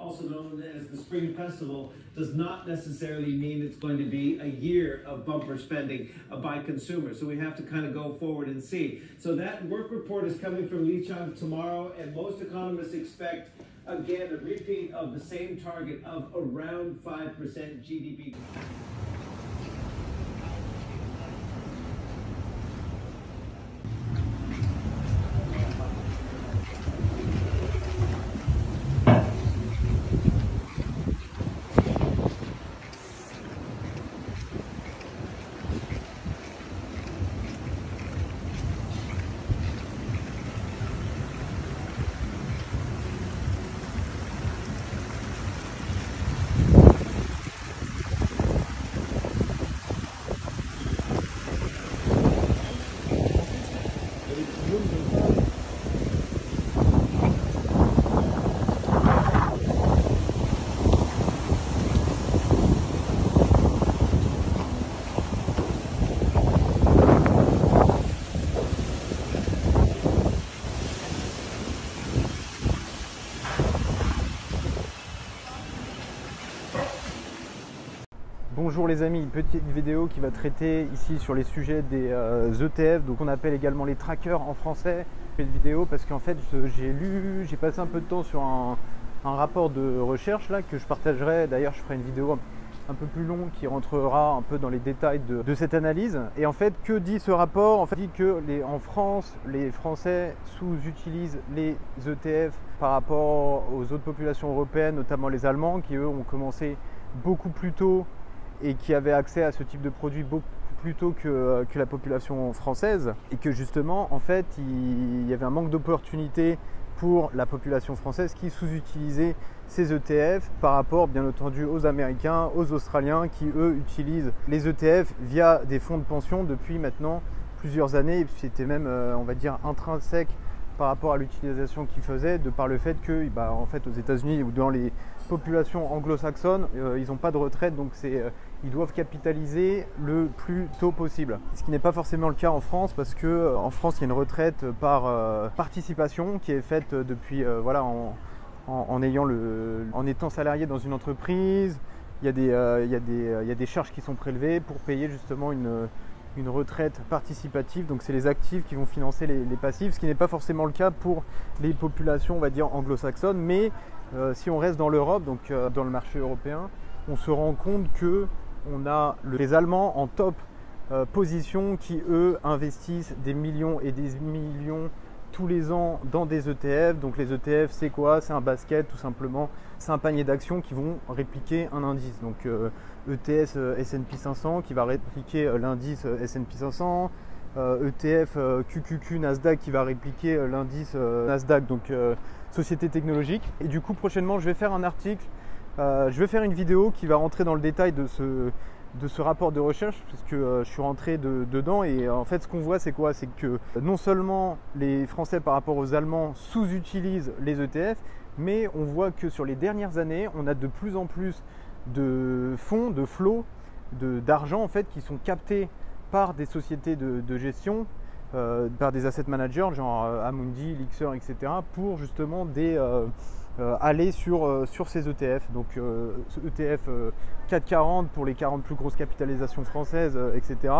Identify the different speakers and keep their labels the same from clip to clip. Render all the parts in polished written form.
Speaker 1: also known as the Spring Festival, does not necessarily mean it's going to be a year of bumper spending by consumers. So we have to kind of go forward and see. So that work report is coming from Lichang tomorrow, and most economists expect, again, a repeat of the same target of around 5% GDP.
Speaker 2: Bonjour les amis, une petite vidéo qui va traiter ici sur les sujets des ETF, donc on appelle également les trackers en français. Une vidéo parce qu'en fait j'ai passé un peu de temps sur un rapport de recherche là que je partagerai. D'ailleurs je ferai une vidéo un peu plus longue qui rentrera un peu dans les détails de cette analyse. Et en fait, que dit ce rapport? En fait, il dit que en France, les Français sous-utilisent les ETF par rapport aux autres populations européennes, notamment les Allemands, qui eux ont commencé beaucoup plus tôt et qui avaient accès à ce type de produit beaucoup plus tôt que la population française, et que justement en fait il y avait un manque d'opportunités pour la population française qui sous-utilisait ces ETF par rapport bien entendu aux Américains, aux Australiens qui eux utilisent les ETF via des fonds de pension depuis maintenant plusieurs années, et c'était même on va dire intrinsèque par rapport à l'utilisation qu'ils faisaient, de par le fait que en fait aux États-Unis ou dans les populations anglo-saxonnes, ils n'ont pas de retraite, donc ils doivent capitaliser le plus tôt possible. Ce qui n'est pas forcément le cas en France, parce que en France il y a une retraite par participation qui est faite depuis voilà, en étant salarié dans une entreprise. Il y a des charges qui sont prélevées pour payer justement une retraite participative, donc c'est les actifs qui vont financer les passifs, ce qui n'est pas forcément le cas pour les populations on va dire anglo-saxonnes, mais si on reste dans l'Europe, donc dans le marché européen, on se rend compte que on a les Allemands en top position qui eux investissent des millions et des millions tous les ans dans des ETF. Donc les ETF c'est quoi? C'est un basket tout simplement, c'est un panier d'actions qui vont répliquer un indice. Donc ETS S&P 500 qui va répliquer l'indice S&P 500, ETF QQQ Nasdaq qui va répliquer l'indice Nasdaq, donc société technologique. Et du coup prochainement je vais faire un article, je vais faire une vidéo qui va rentrer dans le détail de ce rapport de recherche, parce que je suis rentré dedans, et en fait ce qu'on voit c'est quoi? C'est que non seulement les Français par rapport aux Allemands sous-utilisent les ETF, mais on voit que sur les dernières années on a de plus en plus de fonds, de flots, d'argent en fait qui sont captés par des sociétés de gestion, par des asset managers genre Amundi, Elixir, etc. pour justement aller sur ces ETF. Donc ETF 440 pour les 40 plus grosses capitalisations françaises, etc.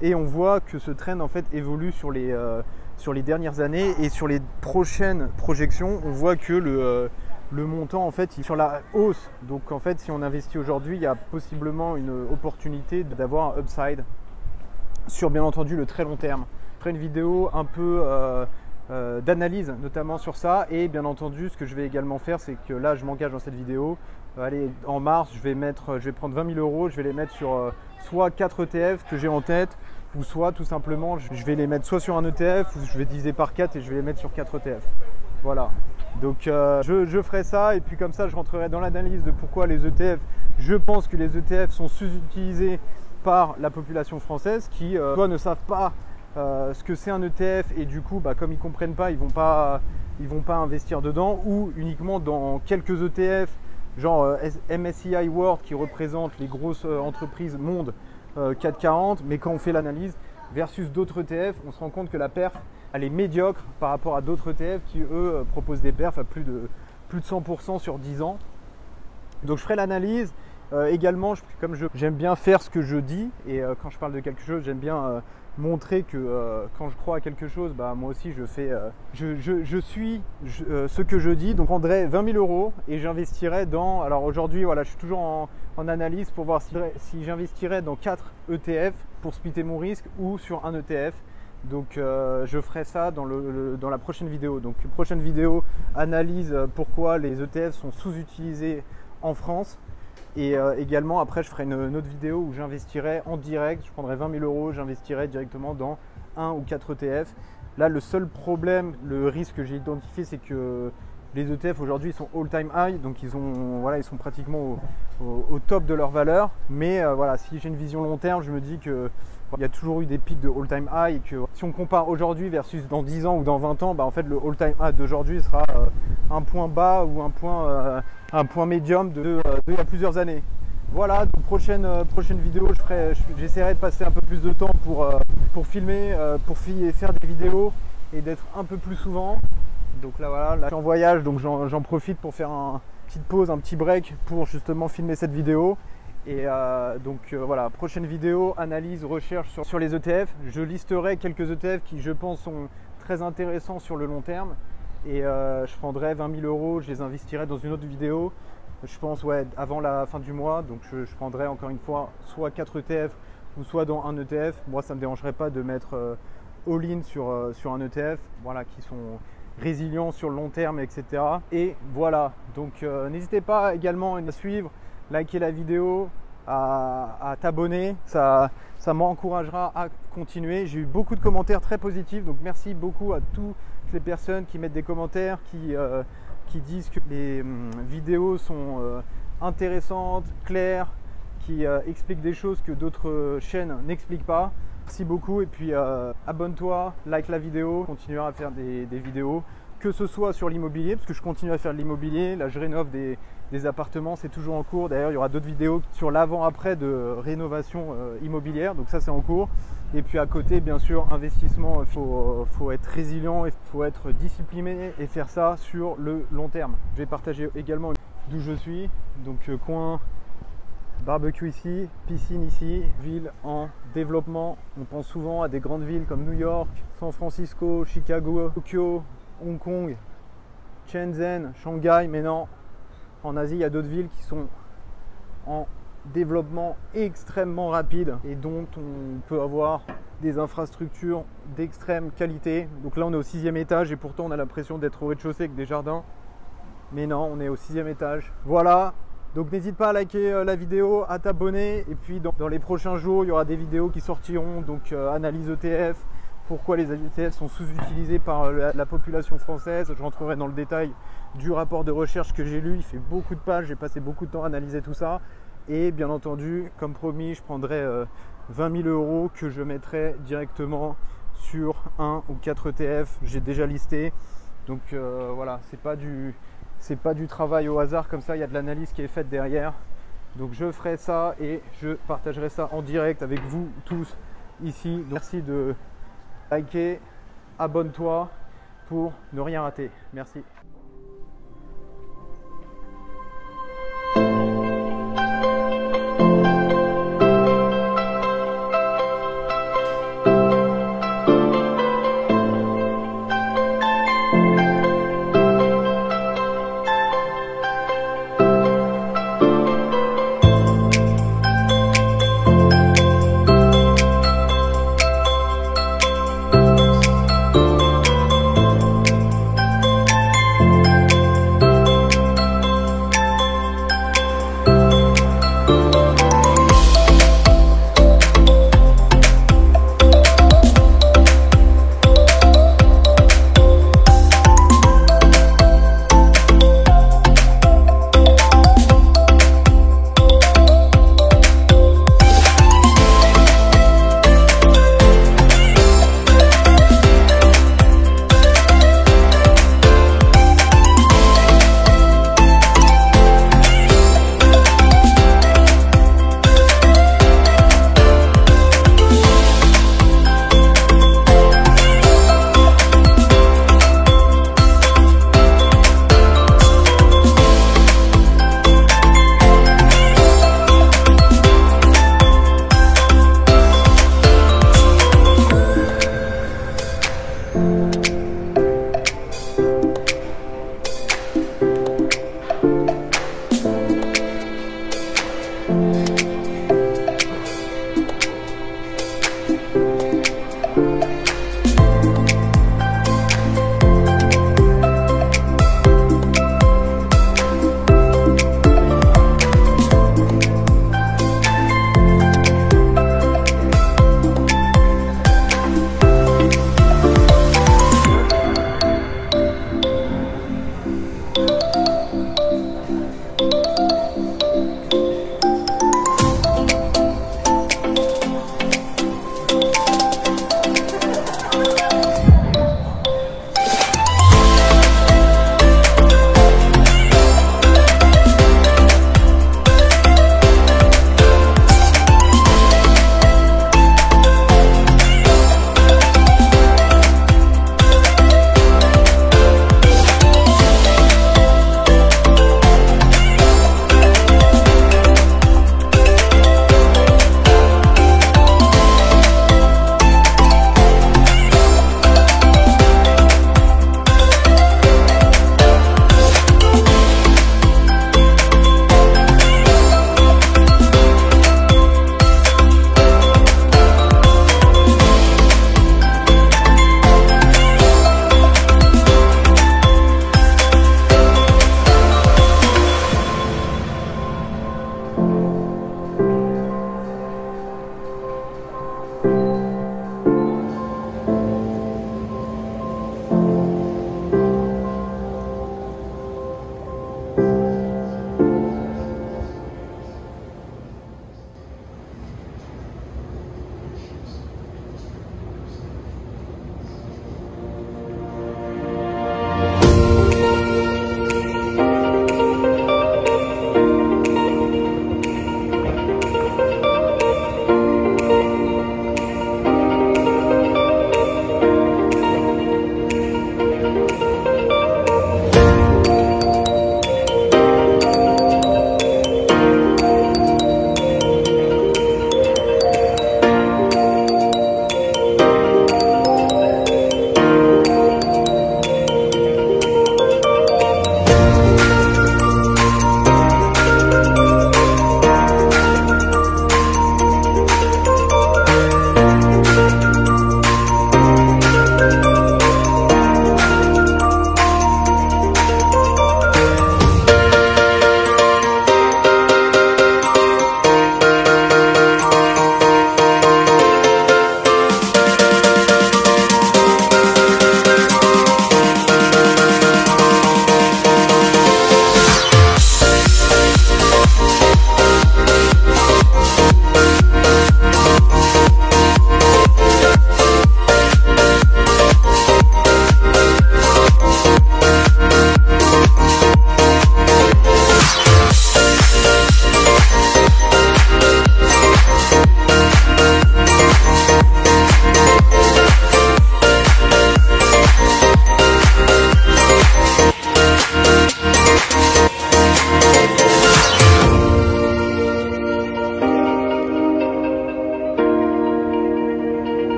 Speaker 2: Et on voit que ce trend en fait évolue sur les dernières années, et sur les prochaines projections on voit que le montant en fait il est sur la hausse. Donc en fait si on investit aujourd'hui, il y a possiblement une opportunité d'avoir un upside sur bien entendu le très long terme. Je ferai une vidéo un peu d'analyse notamment sur ça, et bien entendu ce que je vais également faire c'est que là je m'engage dans cette vidéo. Allez, en mars je vais prendre 20 000 euros, je vais les mettre sur soit 4 ETF que j'ai en tête, ou soit tout simplement je vais les mettre soit sur un ETF, ou je vais diviser par 4 et je vais les mettre sur 4 ETF. Voilà, donc je ferai ça, et puis comme ça je rentrerai dans l'analyse de pourquoi les ETF, je pense que les ETF sont sous-utilisés par la population française qui soit ne savent pas ce que c'est un ETF, et du coup comme ils ne comprennent pas, ils vont pas investir dedans, ou uniquement dans quelques ETF genre MSCI World qui représente les grosses entreprises monde 440, mais quand on fait l'analyse versus d'autres ETF, on se rend compte que la perf elle est médiocre par rapport à d'autres ETF qui eux proposent des perfs à plus de 100% sur 10 ans. Donc je ferai l'analyse. Également, comme j'aime bien faire ce que je dis, et quand je parle de quelque chose, j'aime bien montrer que quand je crois à quelque chose, bah, moi aussi je fais, je suis ce que je dis. Donc on prendrait 20 000 euros et j'investirais dans, alors aujourd'hui voilà, je suis toujours en analyse pour voir si j'investirais dans 4 ETF pour splitter mon risque ou sur un ETF. Donc je ferai ça dans la prochaine vidéo. Donc prochaine vidéo, analyse pourquoi les ETF sont sous-utilisés en France. Et également après je ferai une autre vidéo où j'investirai en direct, je prendrai 20 000 euros, j'investirai directement dans 1 ou 4 ETF. Là le seul problème, le risque que j'ai identifié, c'est que les ETF aujourd'hui sont all-time high, donc ils sont pratiquement au top de leur valeur. Mais voilà, si j'ai une vision long terme, je me dis qu'il y a toujours eu des pics de all-time high et que si on compare aujourd'hui versus dans 10 ans ou dans 20 ans, bah, en fait le all-time high d'aujourd'hui sera un point bas ou un point médium de il y a plusieurs années. Voilà, donc prochaine vidéo, j'essaierai de passer un peu plus de temps pour filmer, pour faire des vidéos et d'être un peu plus souvent. Donc là voilà, là, je suis en voyage, donc j'en profite pour faire une petite pause, un petit break pour justement filmer cette vidéo. Et voilà, prochaine vidéo, analyse, recherche sur les ETF. Je listerai quelques ETF qui je pense sont très intéressants sur le long terme. Et je prendrai 20 000 euros, je les investirai dans une autre vidéo. Je pense avant la fin du mois. Donc je prendrai encore une fois soit 4 ETF ou soit dans un ETF. Moi ça ne me dérangerait pas de mettre all-in sur un ETF, voilà, qui sont résilients sur le long terme, etc. Et voilà, donc n'hésitez pas également à suivre, liker la vidéo, à t'abonner, ça m'encouragera à continuer. J'ai eu beaucoup de commentaires très positifs, donc merci beaucoup à toutes les personnes qui mettent des commentaires, qui disent que les vidéos sont intéressantes, claires, qui expliquent des choses que d'autres chaînes n'expliquent pas. Merci beaucoup et puis abonne-toi, like la vidéo, on continuera à faire des vidéos, que ce soit sur l'immobilier, parce que je continue à faire de l'immobilier. Là je rénove des appartements, c'est toujours en cours. D'ailleurs il y aura d'autres vidéos sur l'avant-après de rénovation immobilière, donc ça c'est en cours. Et puis à côté bien sûr investissement, il faut être résilient, il faut être discipliné et faire ça sur le long terme. Je vais partager également d'où je suis, donc coin barbecue ici, piscine ici, ville en développement. On pense souvent à des grandes villes comme New York, San Francisco, Chicago, Tokyo, Hong Kong, Shenzhen, Shanghai, mais non, en Asie il y a d'autres villes qui sont en développement extrêmement rapide et dont on peut avoir des infrastructures d'extrême qualité. Donc là on est au 6e étage et pourtant on a l'impression d'être au rez-de-chaussée avec des jardins, mais non, on est au 6e étage. Voilà. Donc n'hésite pas à liker la vidéo, à t'abonner, et puis dans les prochains jours, il y aura des vidéos qui sortiront, donc analyse ETF, pourquoi les ETF sont sous-utilisés par la population française. Je rentrerai dans le détail du rapport de recherche que j'ai lu, il fait beaucoup de pages, j'ai passé beaucoup de temps à analyser tout ça. Et bien entendu, comme promis, je prendrai 20 000 euros que je mettrai directement sur 1 ou 4 ETF, j'ai déjà listé. Donc voilà, c'est pas du travail au hasard comme ça, il y a de l'analyse qui est faite derrière. Donc je ferai ça et je partagerai ça en direct avec vous tous ici. Donc, merci de liker, abonne-toi pour ne rien rater. Merci.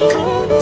Speaker 3: Oh,